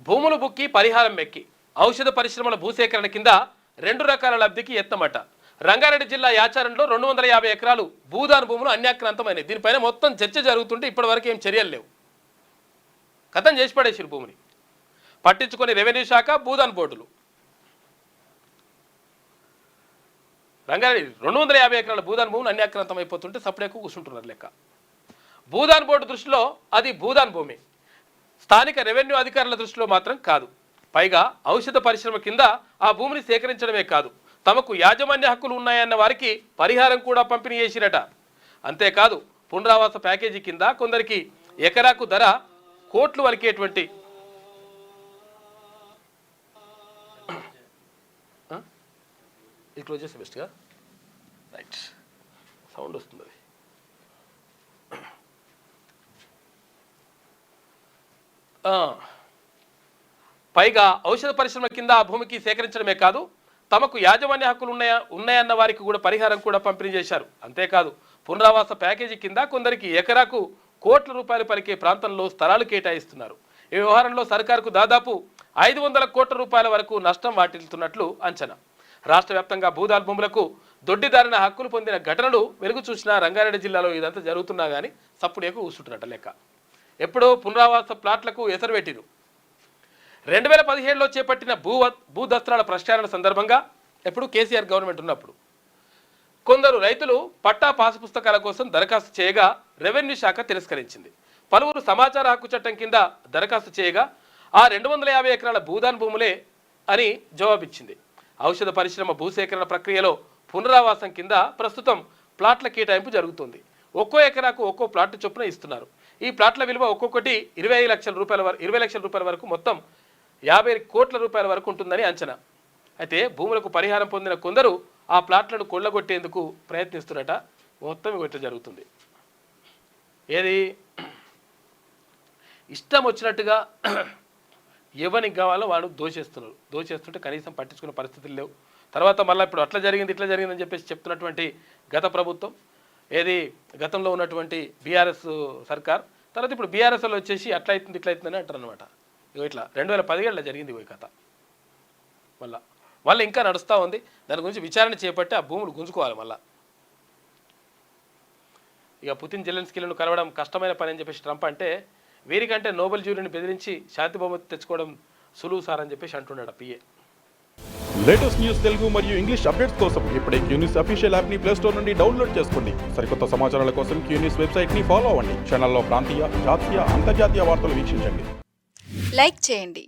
భూములు బుక్కి పరిహారం మెక్కి ఔషధ పరిశ్రమల భూసేకరణ కింద 2 రకాల లబ్ధికి ఎత్తమట. రంగారెడ్డి జిల్లా యాచారంలో 250 ఎకరాలు భూదాన భూములు అన్యాక్రాంతమైనవి. దీనిపైన మొత్తం చర్చ జరుగుతుంటే ఇప్పటివరకు ఏం చర్యలు లేవు. కథం చేసి పడేసారు భూమిని. పట్టించుకొని రెవెన్యూ శాఖ, భూదాన్ బోర్డులు. రంగారెడ్డి 250 ఎకరాల భూదాన్ భూములు అన్యాక్రాంతం అయిపోతుంటే సపరేట్గా కూర్చుంటున్నారు లెక్క. భూదాన్ బోర్డు దృష్టిలో అది భూదాన్ భూమి, స్థానిక రెవెన్యూ అధికారుల దృష్టిలో మాత్రం కాదు. పైగా ఔషధ పరిశ్రమ కింద ఆ భూమిని సేకరించడమే కాదు, తమకు యాజమాన్య హక్కులు ఉన్నాయన్న వారికి పరిహారం కూడా పంపిణీ చేసిరట. అంతేకాదు పునరావాస ప్యాకేజీ కింద కొందరికి ఎకరాకు ధర కోట్లు వలికేటువంటి క్లోజ్ చేస్తే బెస్ట్గా రైట్ సౌండ్ వస్తుంది. పైగా ఔషధ పరిశ్రమ కింద ఆ భూమికి సేకరించడమే కాదు, తమకు యాజమాన్య హక్కులు ఉన్నాయన్న వారికి కూడా పరిహారం కూడా పంపిణీ చేశారు. అంతేకాదు పునరావాస ప్యాకేజీ కింద కొందరికి ఎకరాకు కోట్ల రూపాయలు పలికే ప్రాంతంలో స్థలాలు కేటాయిస్తున్నారు. ఈ వ్యవహారంలో సర్కారుకు దాదాపు 500 కోట్ల రూపాయల వరకు నష్టం వాటిల్లుతున్నట్లు అంచనా. రాష్ట్ర వ్యాప్తంగా భూదాన్ భూములకు దొడ్డిదారిన హక్కులు పొందిన ఘటనలు వెలుగు చూసిన రంగారెడ్డి జిల్లాలో ఇదంతా జరుగుతున్నా కానీ సప్పుడేకు కూర్చుంటున్నట్ట లెక్క. ఎప్పుడో పునరావాస ప్లాట్లకు ఎసరు పెట్టిరు. 2017లో చేపట్టిన భూదస్త్రాల ప్రక్షాళన సందర్భంగా ఎప్పుడు కేసీఆర్ గవర్నమెంట్ ఉన్నప్పుడు కొందరు రైతులు పట్టా పాసు పుస్తకాల కోసం దరఖాస్తు చేయగా రెవెన్యూ శాఖ తిరస్కరించింది. పలువురు సమాచార హక్కు చట్టం కింద దరఖాస్తు చేయగా ఆ 250 ఎకరాల భూదాన్ భూములే అని జవాబిచ్చింది. ఔషధ పరిశ్రమ భూసేకరణ ప్రక్రియలో పునరావాసం కింద ప్రస్తుతం ప్లాట్ల కేటాయింపు జరుగుతుంది. ఒక్కో ఎకరాకు ఒక్కో ప్లాట్ చొప్పున ఇస్తున్నారు. ఈ ప్లాట్ల విలువ ఒక్కొక్కటి 20 లక్షల రూపాయల వరకు మొత్తం 50 కోట్ల రూపాయల వరకు ఉంటుందని అంచనా. అయితే భూములకు పరిహారం పొందిన కొందరు ఆ ప్లాట్లను కొల్లగొట్టేందుకు ప్రయత్నిస్తున్నట. మొత్తం ఇట్లా జరుగుతుంది. ఏది ఇష్టం వచ్చినట్టుగా ఎవరికి కావాలో వాడు దోచేస్తుంటే కనీసం పట్టించుకునే పరిస్థితులు లేవు. తర్వాత మళ్ళీ ఇప్పుడు అట్లా జరిగింది ఇట్లా జరిగిందని చెప్పేసి చెప్తున్నటువంటి గత ప్రభుత్వం, ఏది గతంలో ఉన్నటువంటి బీఆర్ఎస్ సర్కార్, తర్వాత ఇప్పుడు బీఆర్ఎస్లో వచ్చేసి అట్లా అవుతుంది ఇట్లా అవుతుందని అంటారు అనమాట. ఇట్లా 2017లో జరిగింది ఈ కథ. మళ్ళీ ఇంకా నడుస్తూ ఉంది. దాని గురించి విచారణ చేపట్టి ఆ భూములు గుంజుకోవాలి మళ్ళా. ఇక పుతిన్ జెలెన్స్కీలను కలవడం కష్టమైన పని అని చెప్పేసి ట్రంప్ అంటే, వీరికంటే నోబెల్ జ్యూరీని బెదిరించి శాంతి బహుమతి తెచ్చుకోవడం సులువు సార్ అని చెప్పేసి అంటున్నాడు పిఏ. లేటెస్ట్ న్యూస్ తెలుగు మరియు ఇంగ్లీష్ అప్డేట్స్ కోసం ఇప్పుడే క్యూన్యూస్ అఫీషియల్ యాప్ని ప్లే స్టోర్ నుండి డౌన్లోడ్ చేసుకోండి. సరికొత్త సమాచారాల కోసం క్యూన్యూస్ వెబ్సైట్ని ఫాలో అవ్వండి. ఛానల్లో ప్రాంతీయ, జాతీయ, అంతర్జాతీయ వార్తలు వీక్షించండి. లైక్ చేయండి.